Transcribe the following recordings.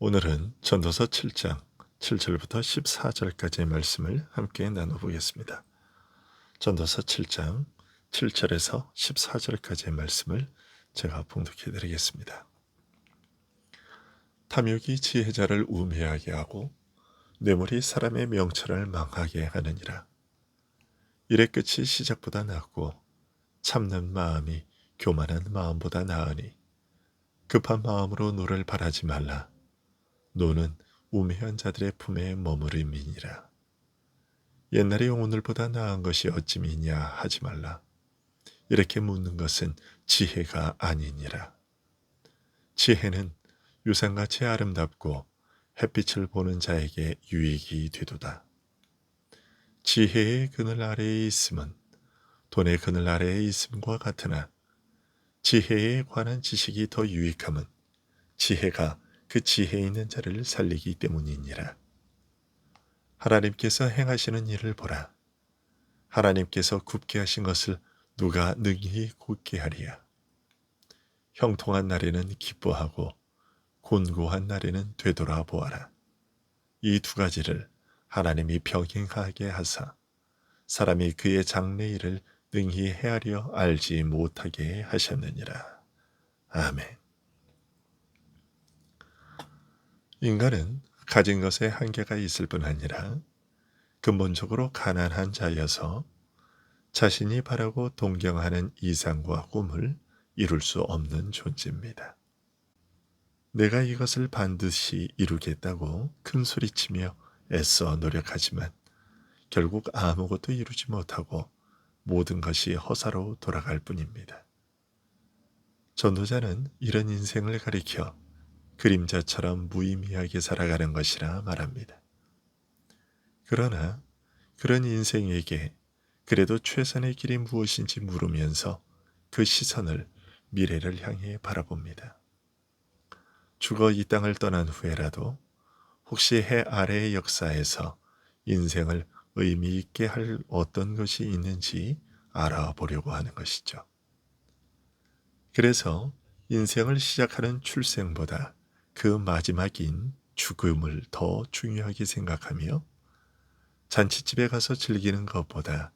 오늘은 전도서 7장 7절부터 14절까지의 말씀을 함께 나눠보겠습니다. 전도서 7장 7절에서 14절까지의 말씀을 제가 봉독해 드리겠습니다. 탐욕이 지혜자를 우매하게 하고 뇌물이 사람의 명철을 망하게 하느니라. 일의 끝이 시작보다 낫고 참는 마음이 교만한 마음보다 나으니 급한 마음으로 노를 바라지 말라. 노는 우매한 자들의 품에 머무름이니라. 옛날이 오늘보다 나은 것이 어찌미냐 하지 말라. 이렇게 묻는 것은 지혜가 아니니라. 지혜는 유상같이 아름답고 햇빛을 보는 자에게 유익이 되도다. 지혜의 그늘 아래에 있음은 돈의 그늘 아래에 있음과 같으나 지혜에 관한 지식이 더 유익함은 지혜가 그 지혜 있는 자를 살리기 때문이니라. 하나님께서 행하시는 일을 보라. 하나님께서 굽게 하신 것을 누가 능히 곧게 하리야. 형통한 날에는 기뻐하고 곤고한 날에는 되돌아 보아라. 이 두 가지를 하나님이 병행하게 하사 사람이 그의 장래 일을 능히 헤아려 알지 못하게 하셨느니라. 아멘. 인간은 가진 것에 한계가 있을 뿐 아니라 근본적으로 가난한 자여서 자신이 바라고 동경하는 이상과 꿈을 이룰 수 없는 존재입니다. 내가 이것을 반드시 이루겠다고 큰 소리치며 애써 노력하지만 결국 아무것도 이루지 못하고 모든 것이 허사로 돌아갈 뿐입니다. 전도자는 이런 인생을 가리켜 그림자처럼 무의미하게 살아가는 것이라 말합니다. 그러나 그런 인생에게 그래도 최선의 길이 무엇인지 물으면서 그 시선을 미래를 향해 바라봅니다. 죽어 이 땅을 떠난 후에라도 혹시 해 아래의 역사에서 인생을 의미 있게 할 어떤 것이 있는지 알아보려고 하는 것이죠. 그래서 인생을 시작하는 출생보다 그 마지막인 죽음을 더 중요하게 생각하며 잔치집에 가서 즐기는 것보다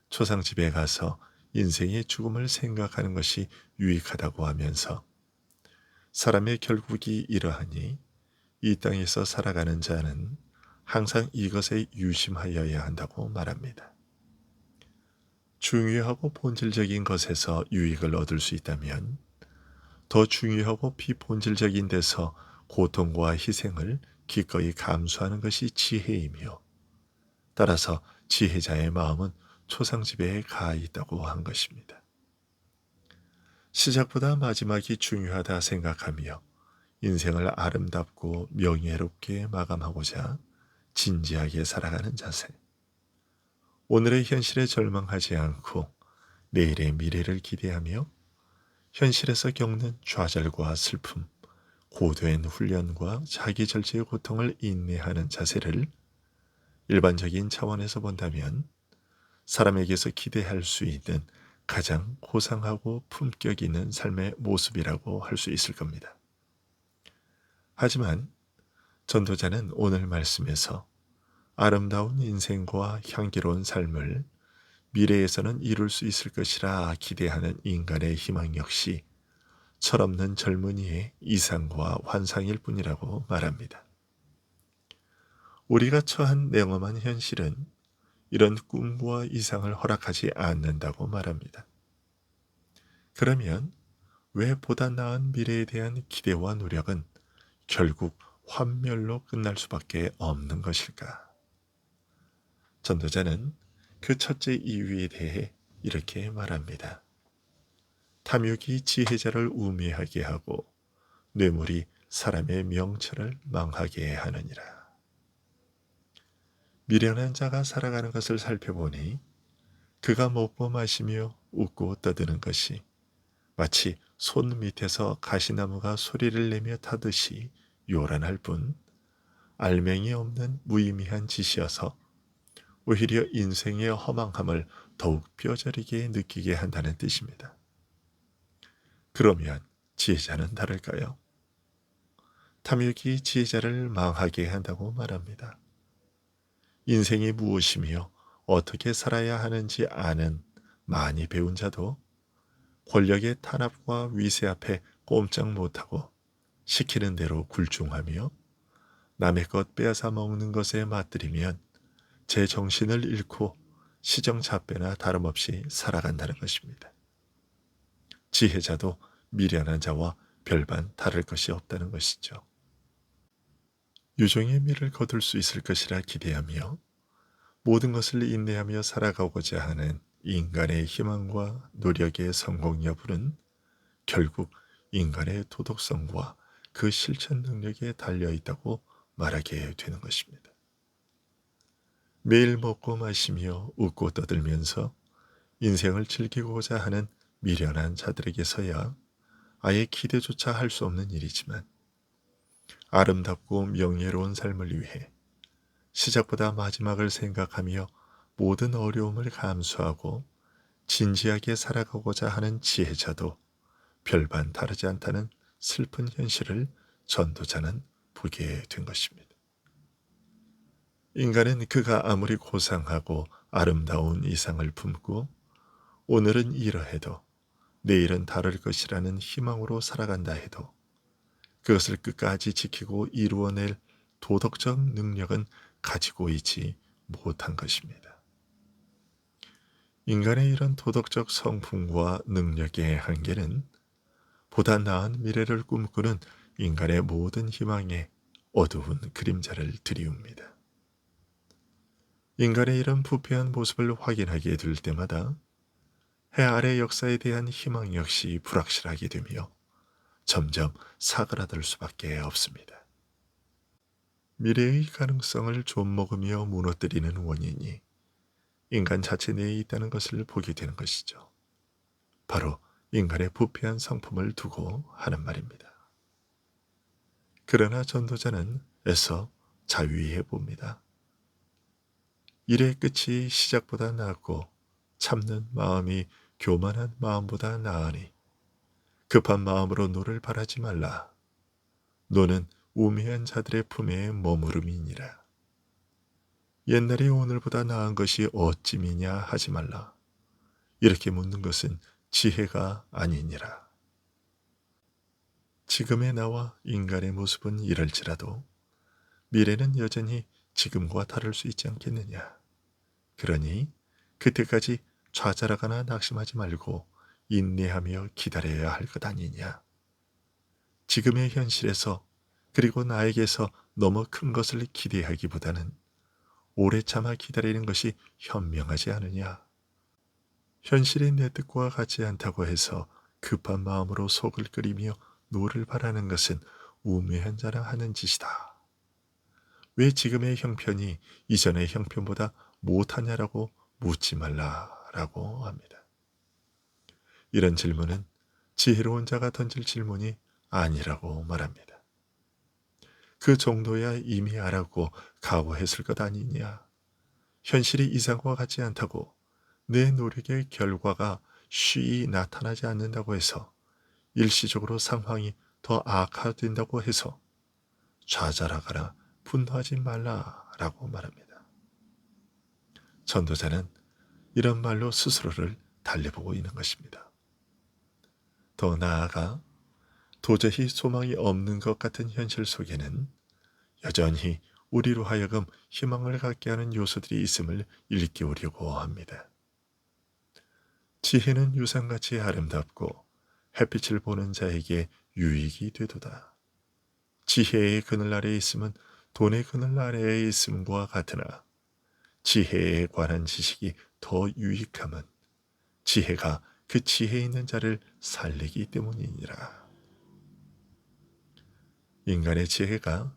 초상집에 가서 인생의 죽음을 생각하는 것이 유익하다고 하면서 사람의 결국이 이러하니 이 땅에서 살아가는 자는 항상 이것에 유심하여야 한다고 말합니다. 중요하고 본질적인 것에서 유익을 얻을 수 있다면 더 중요하고 비본질적인 데서 고통과 희생을 기꺼이 감수하는 것이 지혜이며 따라서 지혜자의 마음은 초상집에 가 있다고 한 것입니다. 시작보다 마지막이 중요하다 생각하며 인생을 아름답고 명예롭게 마감하고자 진지하게 살아가는 자세. 오늘의 현실에 절망하지 않고 내일의 미래를 기대하며 현실에서 겪는 좌절과 슬픔, 고된 훈련과 자기 절제의 고통을 인내하는 자세를 일반적인 차원에서 본다면 사람에게서 기대할 수 있는 가장 고상하고 품격 있는 삶의 모습이라고 할 수 있을 겁니다. 하지만 전도자는 오늘 말씀에서 아름다운 인생과 향기로운 삶을 미래에서는 이룰 수 있을 것이라 기대하는 인간의 희망 역시 철없는 젊은이의 이상과 환상일 뿐이라고 말합니다. 우리가 처한 냉엄한 현실은 이런 꿈과 이상을 허락하지 않는다고 말합니다. 그러면 왜 보다 나은 미래에 대한 기대와 노력은 결국 환멸로 끝날 수밖에 없는 것일까? 전도자는 그 첫째 이유에 대해 이렇게 말합니다. 탐욕이 지혜자를 우매하게 하고 뇌물이 사람의 명철을 망하게 하느니라. 미련한 자가 살아가는 것을 살펴보니 그가 먹고 마시며 웃고 떠드는 것이 마치 손 밑에서 가시나무가 소리를 내며 타듯이 요란할 뿐 알맹이 없는 무의미한 짓이어서 오히려 인생의 허망함을 더욱 뼈저리게 느끼게 한다는 뜻입니다. 그러면 지혜자는 다를까요? 탐욕이 지혜자를 망하게 한다고 말합니다. 인생이 무엇이며 어떻게 살아야 하는지 아는 많이 배운 자도 권력의 탄압과 위세 앞에 꼼짝 못하고 시키는 대로 굴종하며 남의 것 빼앗아 먹는 것에 맞들이면 제 정신을 잃고 시정잡배나 다름없이 살아간다는 것입니다. 지혜자도 미련한 자와 별반 다를 것이 없다는 것이죠. 유종의 미를 거둘 수 있을 것이라 기대하며 모든 것을 인내하며 살아가고자 하는 인간의 희망과 노력의 성공 여부는 결국 인간의 도덕성과 그 실천 능력에 달려 있다고 말하게 되는 것입니다. 매일 먹고 마시며 웃고 떠들면서 인생을 즐기고자 하는 미련한 자들에게서야 아예 기대조차 할 수 없는 일이지만 아름답고 명예로운 삶을 위해 시작보다 마지막을 생각하며 모든 어려움을 감수하고 진지하게 살아가고자 하는 지혜자도 별반 다르지 않다는 슬픈 현실을 전도자는 보게 된 것입니다. 인간은 그가 아무리 고상하고 아름다운 이상을 품고 오늘은 이러해도 내일은 다를 것이라는 희망으로 살아간다 해도 그것을 끝까지 지키고 이루어낼 도덕적 능력은 가지고 있지 못한 것입니다. 인간의 이런 도덕적 성품과 능력의 한계는 보다 나은 미래를 꿈꾸는 인간의 모든 희망에 어두운 그림자를 드리웁니다. 인간의 이런 부패한 모습을 확인하게 될 때마다 해 아래 역사에 대한 희망 역시 불확실하게 되며 점점 사그라들 수밖에 없습니다. 미래의 가능성을 좀먹으며 무너뜨리는 원인이 인간 자체 내에 있다는 것을 보게 되는 것이죠. 바로 인간의 부패한 성품을 두고 하는 말입니다. 그러나 전도자는 애써 자위해 봅니다. 일의 끝이 시작보다 낫고 참는 마음이 교만한 마음보다 나으니 급한 마음으로 노를 바라지 말라. 노는 우매한 자들의 품에 머무름이니라. 옛날이 오늘보다 나은 것이 어찌미냐 하지 말라. 이렇게 묻는 것은 지혜가 아니니라. 지금의 나와 인간의 모습은 이럴지라도 미래는 여전히 지금과 다를 수 있지 않겠느냐. 그러니 그때까지 좌절하거나 낙심하지 말고 인내하며 기다려야 할 것 아니냐. 지금의 현실에서 그리고 나에게서 너무 큰 것을 기대하기보다는 오래 참아 기다리는 것이 현명하지 않으냐. 현실이 내 뜻과 같지 않다고 해서 급한 마음으로 속을 끓이며 노를 바라는 것은 우매한 자라 하는 짓이다. 왜 지금의 형편이 이전의 형편보다 못하냐라고 묻지 말라라고 합니다. 이런 질문은 지혜로운 자가 던질 질문이 아니라고 말합니다. 그 정도야 이미 알았고 각오했을 것 아니냐. 현실이 이상과 같지 않다고 내 노력의 결과가 쉬이 나타나지 않는다고 해서 일시적으로 상황이 더 악화된다고 해서 좌절하거나 분노하지 말라라고 말합니다. 전도자는 이런 말로 스스로를 달래보고 있는 것입니다. 더 나아가 도저히 소망이 없는 것 같은 현실 속에는 여전히 우리로 하여금 희망을 갖게 하는 요소들이 있음을 일깨우려고 합니다. 지혜는 유상같이 아름답고 햇빛을 보는 자에게 유익이 되도다. 지혜의 그늘 아래에 있음은 돈의 그늘 아래에 있음과 같으나 지혜에 관한 지식이 더 유익함은 지혜가 그 지혜 있는 자를 살리기 때문이니라. 인간의 지혜가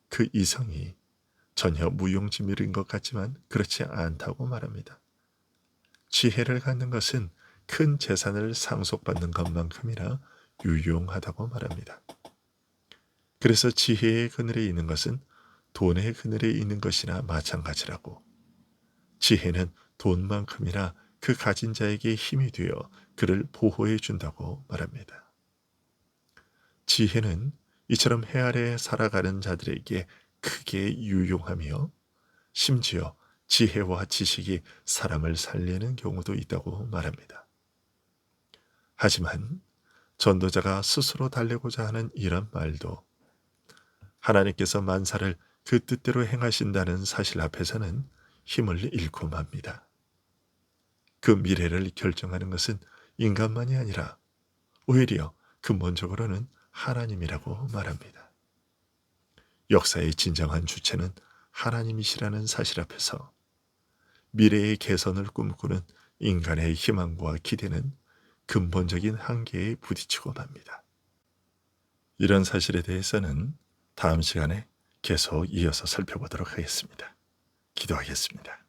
그 이성이 전혀 무용지물인 것 같지만 그렇지 않다고 말합니다. 지혜를 갖는 것은 큰 재산을 상속받는 것만큼이나 유용하다고 말합니다. 그래서 지혜의 그늘에 있는 것은 돈의 그늘에 있는 것이나 마찬가지라고 지혜는 돈만큼이나 그 가진 자에게 힘이 되어 그를 보호해 준다고 말합니다. 지혜는 이처럼 해 아래 살아가는 자들에게 크게 유용하며 심지어 지혜와 지식이 사람을 살리는 경우도 있다고 말합니다. 하지만 전도자가 스스로 달래고자 하는 이런 말도 하나님께서 만사를 그 뜻대로 행하신다는 사실 앞에서는 힘을 잃고 맙니다. 그 미래를 결정하는 것은 인간만이 아니라 오히려 근본적으로는 하나님이라고 말합니다. 역사의 진정한 주체는 하나님이시라는 사실 앞에서 미래의 개선을 꿈꾸는 인간의 희망과 기대는 근본적인 한계에 부딪히고 맙니다. 이런 사실에 대해서는 다음 시간에 계속 이어서 살펴보도록 하겠습니다. 기도하겠습니다.